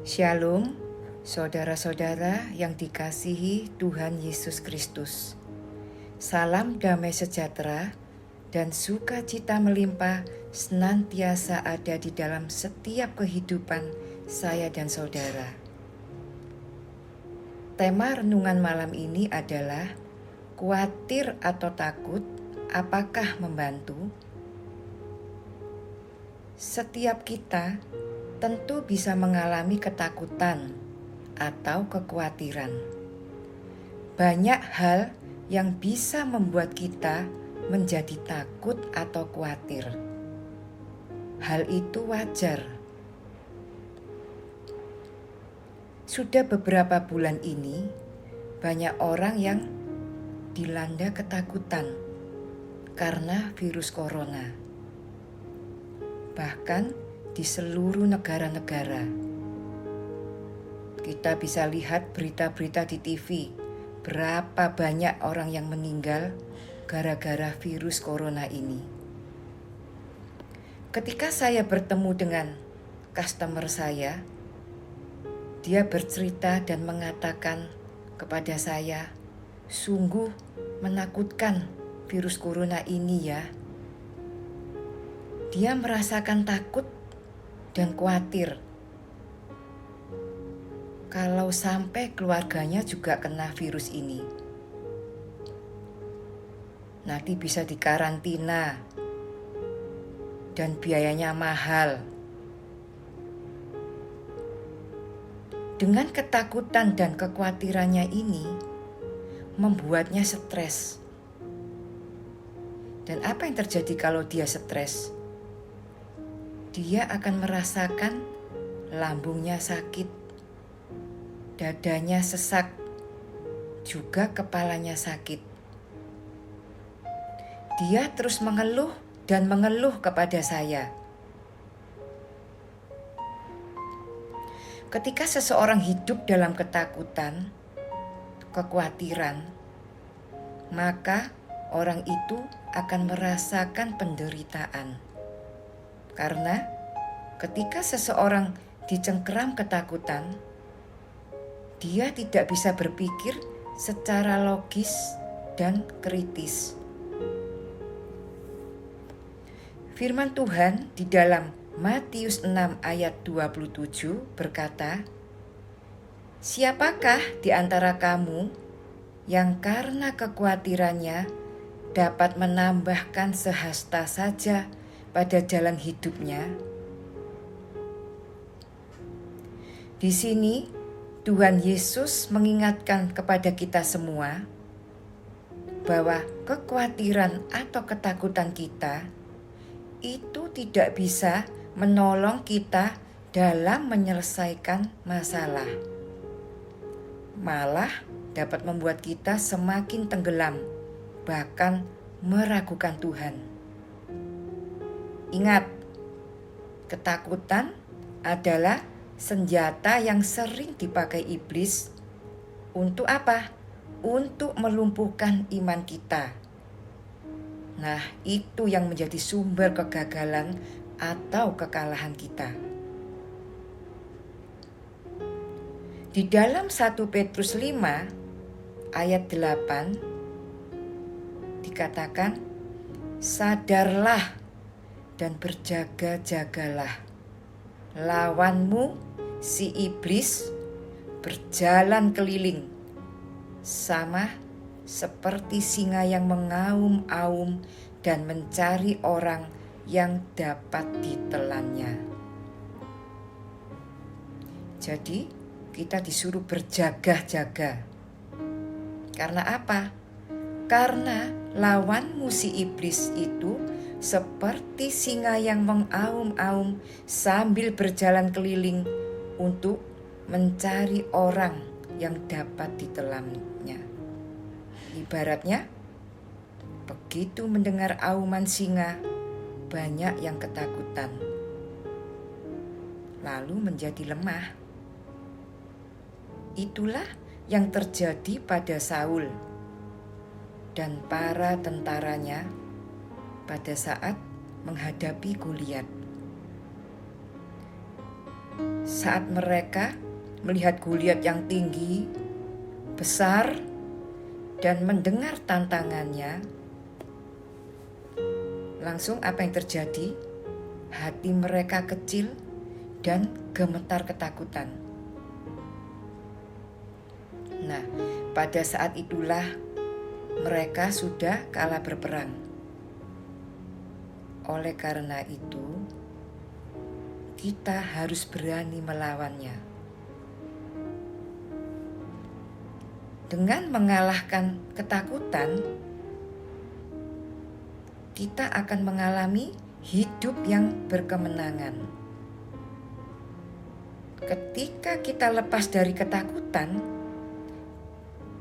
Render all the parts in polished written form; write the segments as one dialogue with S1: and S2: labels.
S1: Shalom, saudara-saudara yang dikasihi Tuhan Yesus Kristus. Salam damai sejahtera dan sukacita melimpah senantiasa ada di dalam setiap kehidupan saya dan saudara. Tema renungan malam ini adalah khawatir atau takut, apakah membantu? Setiap kita tentu bisa mengalami ketakutan atau kekhawatiran. Banyak hal yang bisa membuat kita menjadi takut atau khawatir. Hal itu wajar. Sudah beberapa bulan ini, banyak orang yang dilanda ketakutan karena virus corona. Bahkan di seluruh negara-negara. Kita bisa lihat berita-berita di TV, berapa banyak orang yang meninggal gara-gara virus corona ini. Ketika saya bertemu dengan customer saya, dia bercerita dan mengatakan kepada saya, sungguh menakutkan virus corona ini ya. Dia merasakan takut dan khawatir kalau sampai keluarganya juga kena virus ini. Nanti bisa dikarantina dan biayanya mahal. Dengan ketakutan dan kekhawatirannya ini membuatnya stres. Dan apa yang terjadi kalau dia stres? Dia akan merasakan lambungnya sakit, dadanya sesak, juga kepalanya sakit. Dia terus mengeluh dan mengeluh kepada saya. Ketika seseorang hidup dalam ketakutan, kekhawatiran, maka orang itu akan merasakan penderitaan. Karena ketika seseorang dicengkeram ketakutan, dia tidak bisa berpikir secara logis dan kritis. Firman Tuhan di dalam Matius 6 ayat 27 berkata, "Siapakah di antara kamu yang karena kekhawatirannya dapat menambahkan sehasta saja pada jalan hidupnya?" Di sini Tuhan Yesus mengingatkan kepada kita semua bahwa kekhawatiran atau ketakutan kita itu tidak bisa menolong kita dalam menyelesaikan masalah. Malah dapat membuat kita semakin tenggelam, bahkan meragukan Tuhan. Ingat, ketakutan adalah senjata yang sering dipakai iblis. Untuk apa? Untuk melumpuhkan iman kita. Nah, itu yang menjadi sumber kegagalan atau kekalahan kita. Di dalam 1 Petrus 5 ayat 8 dikatakan, "Sadarlah dan berjaga-jagalah. Lawanmu, si iblis, berjalan keliling, sama seperti singa yang mengaum-aum dan mencari orang yang dapat ditelannya." Jadi, kita disuruh berjaga-jaga. Karena apa? Karena lawanmu si iblis itu seperti singa yang mengaum-aum sambil berjalan keliling untuk mencari orang yang dapat ditelannya. Ibaratnya, begitu mendengar auman singa, banyak yang ketakutan, lalu menjadi lemah. Itulah yang terjadi pada Saul dan para tentaranya pada saat menghadapi Goliat. saat mereka melihat Goliat yang tinggi, besar, dan mendengar tantangannya, langsung apa yang terjadi? Hati mereka kecil dan gemetar ketakutan. Nah, pada saat itulah mereka sudah kalah berperang. Oleh karena itu, kita harus berani melawannya. Dengan mengalahkan ketakutan, kita akan mengalami hidup yang berkemenangan. Ketika kita lepas dari ketakutan,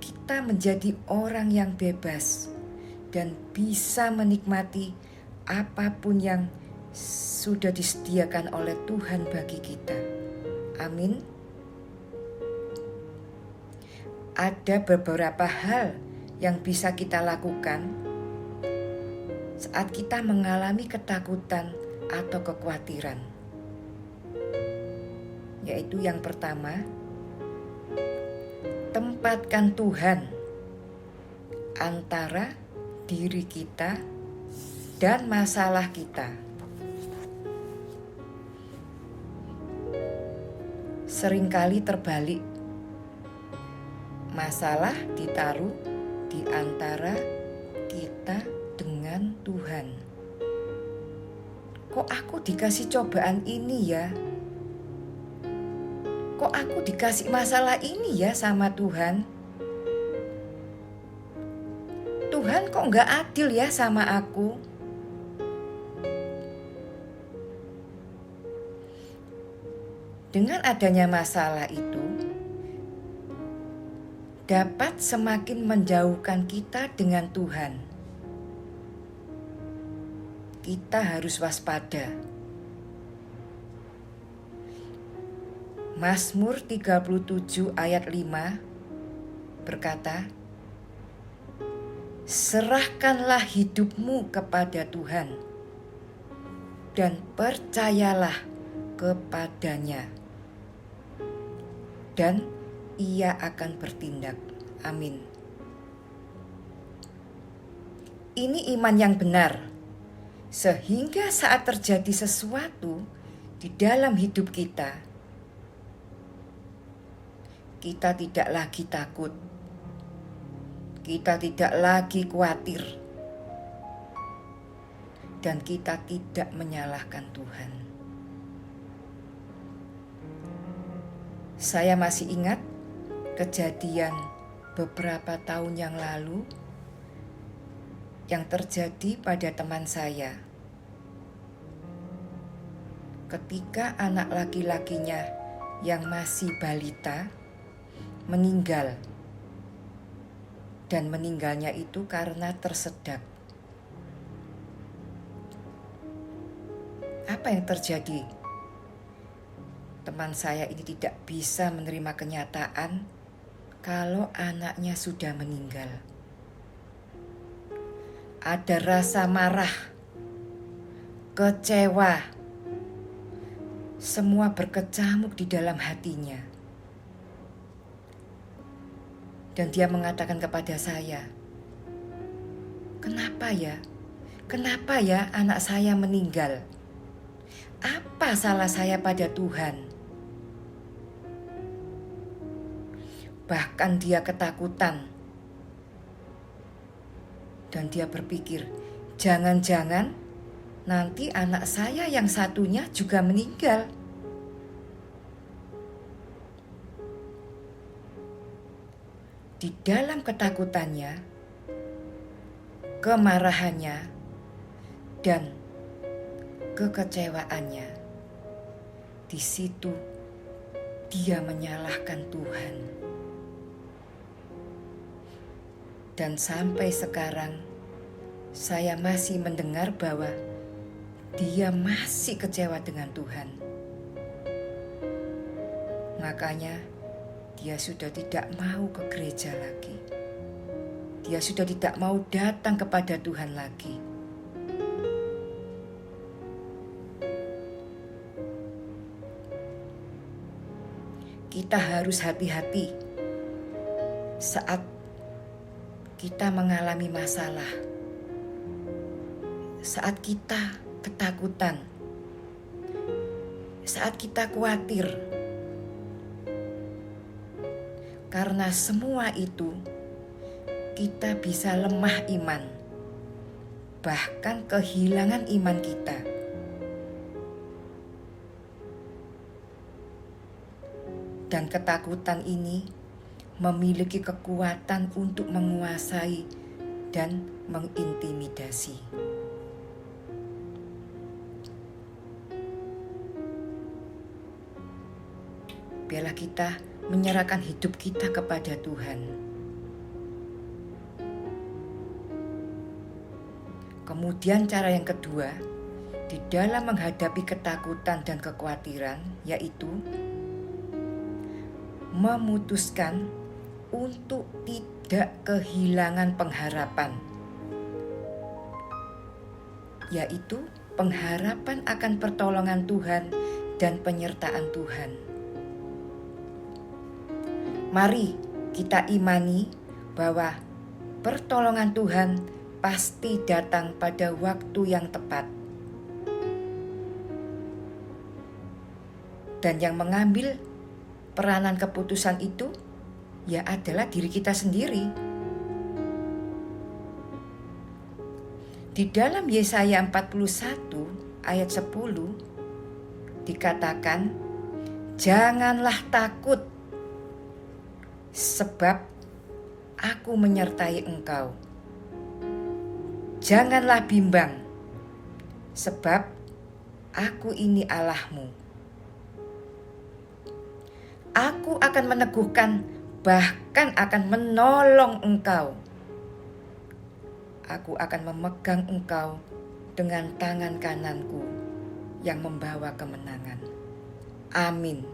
S1: kita menjadi orang yang bebas dan bisa menikmati apapun yang sudah disediakan oleh Tuhan bagi kita. Amin. Ada beberapa hal yang bisa kita lakukan saat kita mengalami ketakutan atau kekhawatiran. Yaitu yang pertama, tempatkan Tuhan antara diri kita dan masalah kita. Seringkali terbalik, masalah ditaruh di antara kita dengan Tuhan. Kok aku dikasih cobaan ini ya? Kok aku dikasih masalah ini ya sama Tuhan? Tuhan kok gak adil ya sama aku? Dengan adanya masalah itu, dapat semakin menjauhkan kita dengan Tuhan. Kita harus waspada. Mazmur 37 ayat 5 berkata, serahkanlah hidupmu kepada Tuhan dan percayalah kepadanya, dan Ia akan bertindak. Amin. Ini iman yang benar, sehingga saat terjadi sesuatu di dalam hidup kita, kita tidak lagi takut, kita tidak lagi khawatir, dan kita tidak menyalahkan Tuhan. Saya masih ingat kejadian beberapa tahun yang lalu yang terjadi pada teman saya. Ketika anak laki-lakinya yang masih balita meninggal, dan meninggalnya itu karena tersedak. Apa yang terjadi? Teman saya ini tidak bisa menerima kenyataan kalau anaknya sudah meninggal. Ada rasa marah, kecewa, semua berkecamuk di dalam hatinya. Dan dia mengatakan kepada saya, kenapa ya? Kenapa ya anak saya meninggal? Apa salah saya pada Tuhan? Bahkan dia ketakutan. Dan dia berpikir, jangan-jangan nanti anak saya yang satunya juga meninggal. Di dalam ketakutannya, kemarahannya, dan kekecewaannya, di situ dia menyalahkan Tuhan. Dan sampai sekarang saya masih mendengar bahwa dia masih kecewa dengan Tuhan. Makanya dia sudah tidak mau ke gereja lagi. Dia sudah tidak mau datang kepada Tuhan lagi. kita harus hati-hati saat kita mengalami masalah, saat kita ketakutan, saat kita khawatir. Karena semua itu kita bisa lemah iman, bahkan kehilangan iman kita. Dan ketakutan ini memiliki kekuatan untuk menguasai dan mengintimidasi. Biarlah kita menyerahkan hidup kita kepada Tuhan. Kemudian cara yang kedua, di dalam menghadapi ketakutan dan kekhawatiran, yaitu memutuskan untuk tidak kehilangan pengharapan, yaitu pengharapan akan pertolongan Tuhan dan penyertaan Tuhan. Mari kita imani bahwa pertolongan Tuhan pasti datang pada waktu yang tepat. Dan yang mengambil peranan keputusan itu ya adalah diri kita sendiri. Di dalam Yesaya 41 ayat 10 dikatakan, "Janganlah takut, sebab aku menyertai engkau. Janganlah bimbang, sebab aku ini Allahmu. Aku akan meneguhkan, bahkan akan menolong engkau. Aku akan memegang engkau dengan tangan kananku yang membawa kemenangan." Amin.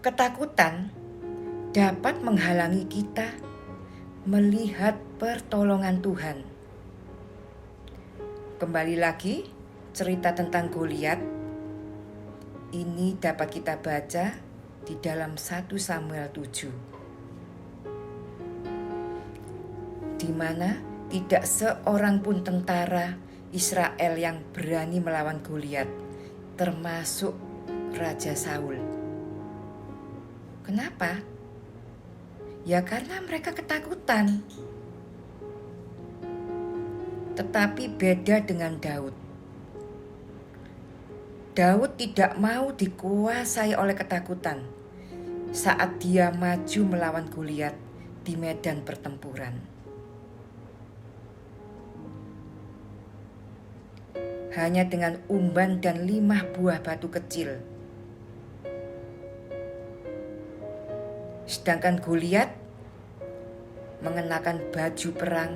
S1: Ketakutan dapat menghalangi kita melihat pertolongan Tuhan. Kembali lagi cerita tentang Goliat. Ini dapat kita baca di dalam 1 Samuel 7. Di mana tidak seorang pun tentara Israel yang berani melawan Goliat, termasuk Raja Saul. Kenapa? Ya karena mereka ketakutan. Tetapi beda dengan Daud. Daud tidak mau dikuasai oleh ketakutan saat dia maju melawan Goliat di medan pertempuran. Hanya dengan umban dan 5 buah batu kecil. Sedangkan Goliat mengenakan baju perang,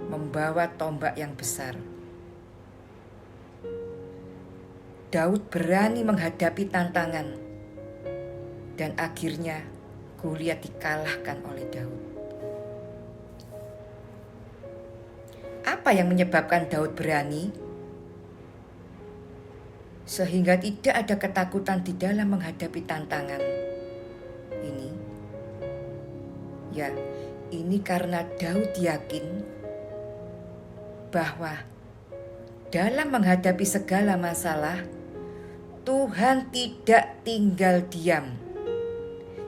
S1: membawa tombak yang besar. Daud berani menghadapi tantangan, dan akhirnya Goliat dikalahkan oleh Daud. Apa yang menyebabkan Daud berani sehingga tidak ada ketakutan di dalam menghadapi tantangan ini? Ya, ini karena Daud yakin bahwa dalam menghadapi segala masalah, Tuhan tidak tinggal diam,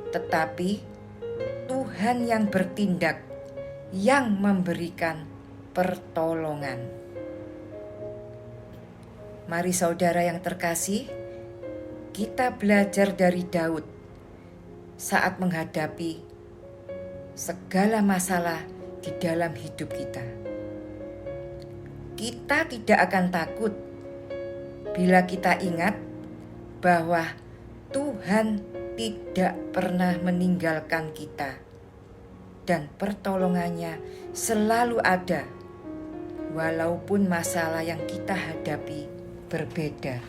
S1: tetapi Tuhan yang bertindak, yang memberikan pertolongan. Mari saudara yang terkasih, kita belajar dari Daud saat menghadapi segala masalah di dalam hidup kita. Kita tidak akan takut bila kita ingat bahwa Tuhan tidak pernah meninggalkan kita dan pertolongannya selalu ada walaupun masalah yang kita hadapi berbeda.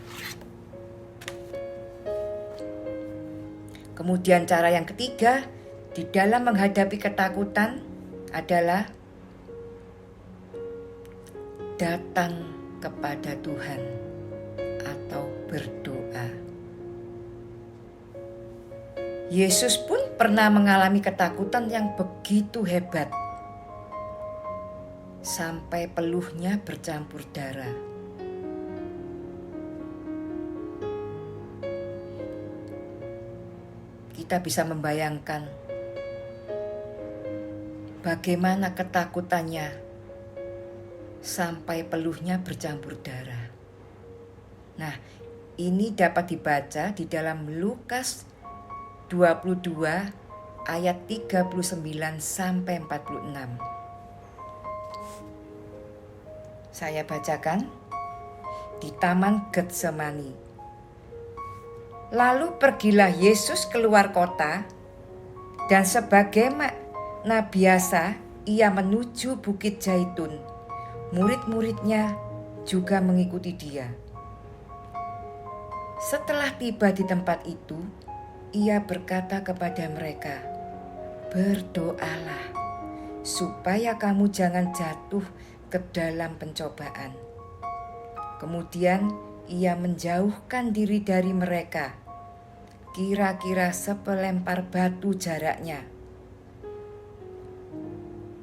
S1: Kemudian cara yang ketiga di dalam menghadapi ketakutan adalah datang kepada Tuhan atau berdoa. Yesus pun pernah mengalami ketakutan yang begitu hebat, sampai peluhnya bercampur darah. Kita bisa membayangkan bagaimana ketakutannya sampai peluhnya bercampur darah. Nah, ini dapat dibaca di dalam Lukas 22 ayat 39 sampai 46. Saya bacakan di Taman Getsemani. Lalu pergilah Yesus keluar kota, dan sebagaimana biasa ia menuju Bukit Zaitun. Murid-muridnya juga mengikuti dia. Setelah tiba di tempat itu, ia berkata kepada mereka, "Berdoalah supaya kamu jangan jatuh ke dalam pencobaan." Kemudian ia menjauhkan diri dari mereka, kira-kira sepelempar batu jaraknya.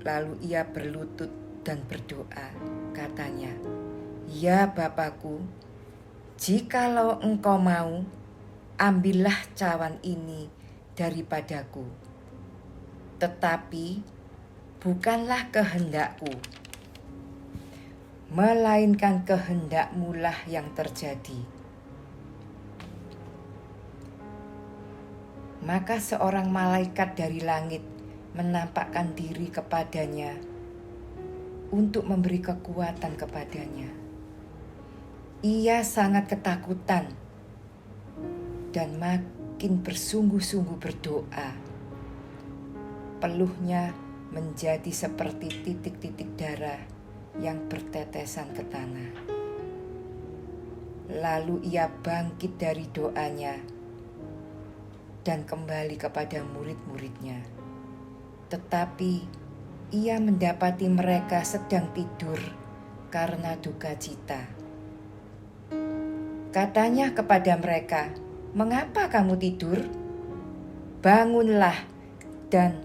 S1: Lalu ia berlutut dan berdoa, katanya, "Ya Bapakku, jikalau Engkau mau, ambillah cawan ini daripadaku. Tetapi bukanlah kehendakku, melainkan kehendak-Mu lah yang terjadi." Maka seorang malaikat dari langit menampakkan diri kepadanya untuk memberi kekuatan kepadanya. Ia sangat ketakutan dan makin bersungguh-sungguh berdoa. Peluhnya menjadi seperti titik-titik darah yang bertetesan ke tanah. Lalu ia bangkit dari doanya dan kembali kepada murid-muridnya. Tetapi ia mendapati mereka sedang tidur karena duka cita. Katanya kepada mereka, "Mengapa kamu tidur? Bangunlah dan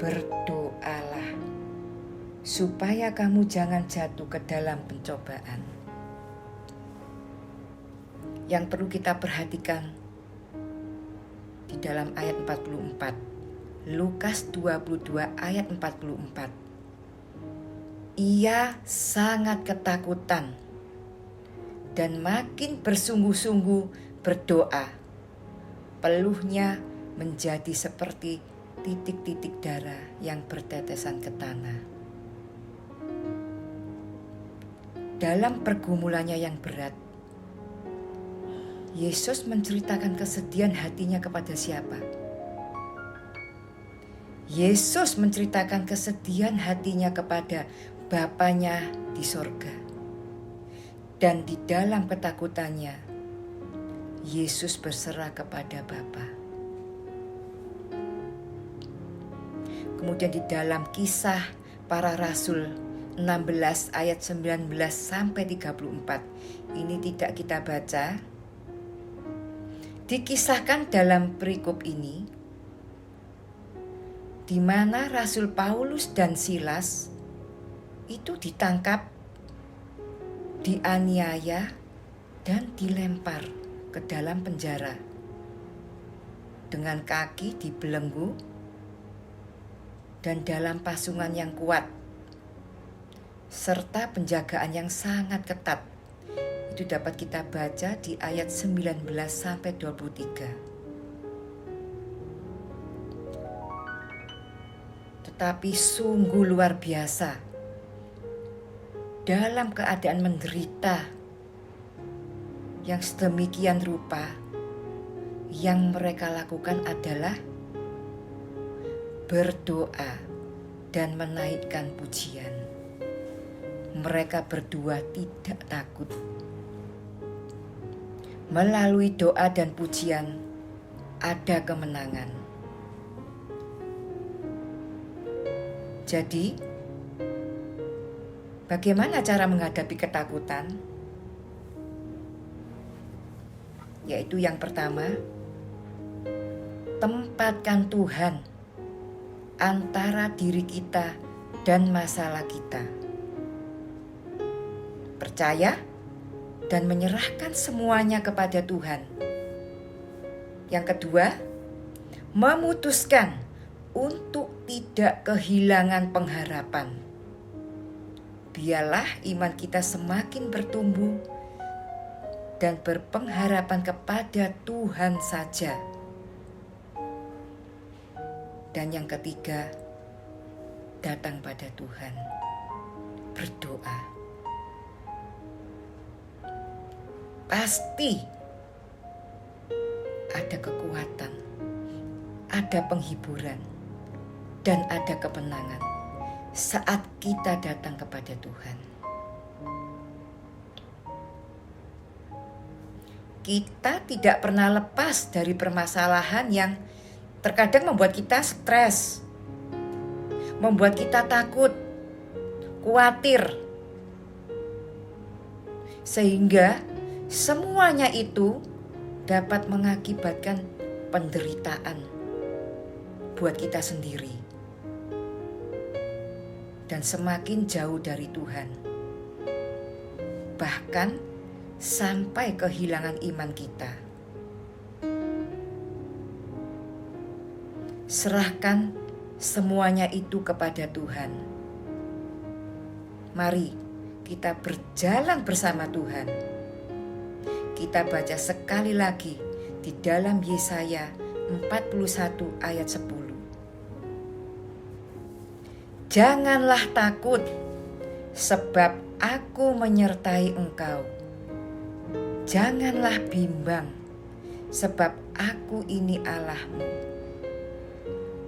S1: berdoalah, supaya kamu jangan jatuh ke dalam pencobaan." Yang perlu kita perhatikan di dalam ayat 44, Lukas 22 ayat 44. Ia sangat ketakutan dan makin bersungguh-sungguh berdoa. Peluhnya menjadi seperti titik-titik darah yang bertetesan ke tanah. Dalam pergumulannya yang berat, Yesus menceritakan kesedihan hatinya kepada siapa? Yesus menceritakan kesedihan hatinya kepada Bapanya di sorga. Dan di dalam ketakutannya, Yesus berserah kepada Bapa. Kemudian di dalam Kisah Para Rasul 16 ayat 19 sampai 34, ini tidak kita baca. Dikisahkan dalam perikop ini, di mana Rasul Paulus dan Silas itu ditangkap, dianiaya, dan dilempar ke dalam penjara dengan kaki dibelenggu dan dalam pasungan yang kuat serta penjagaan yang sangat ketat. Itu dapat kita baca di ayat 19 sampai 23. Tetapi sungguh luar biasa, dalam keadaan menderita yang sedemikian rupa, yang mereka lakukan adalah berdoa dan menaikkan pujian. Mereka berdua tidak takut. Melalui doa dan pujian ada kemenangan. Jadi, bagaimana cara menghadapi ketakutan? Yaitu yang pertama, tempatkan Tuhan antara diri kita dan masalah kita. Percaya dan menyerahkan semuanya kepada Tuhan. Yang kedua, memutuskan untuk tidak kehilangan pengharapan. Biarlah iman kita semakin bertumbuh dan berpengharapan kepada Tuhan saja. Dan yang ketiga, datang pada Tuhan, berdoa. Pasti ada kekuatan, ada penghiburan, dan ada kemenangan saat kita datang kepada Tuhan. Kita tidak pernah lepas dari permasalahan yang terkadang membuat kita stres, membuat kita takut, khawatir. Sehingga semuanya itu dapat mengakibatkan penderitaan buat kita sendiri. Dan semakin jauh dari Tuhan. Bahkan sampai kehilangan iman kita. Serahkan semuanya itu kepada Tuhan. Mari kita berjalan bersama Tuhan. Kita baca sekali lagi di dalam Yesaya 41 ayat 10. Janganlah takut, sebab aku menyertai engkau. Janganlah bimbang, sebab aku ini Allahmu.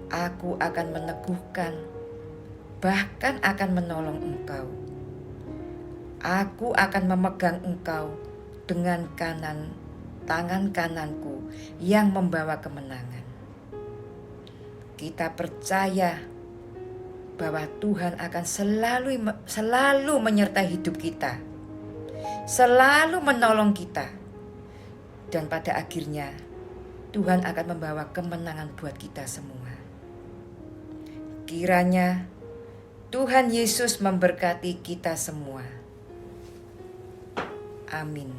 S1: Aku akan meneguhkan, bahkan akan menolong engkau. Aku akan memegang engkau dengan tangan kananku yang membawa kemenangan. Kita percaya bahwa Tuhan akan selalu menyertai hidup kita, selalu menolong kita, dan pada akhirnya Tuhan akan membawa kemenangan buat kita semua. Kiranya Tuhan Yesus memberkati kita semua. Amin.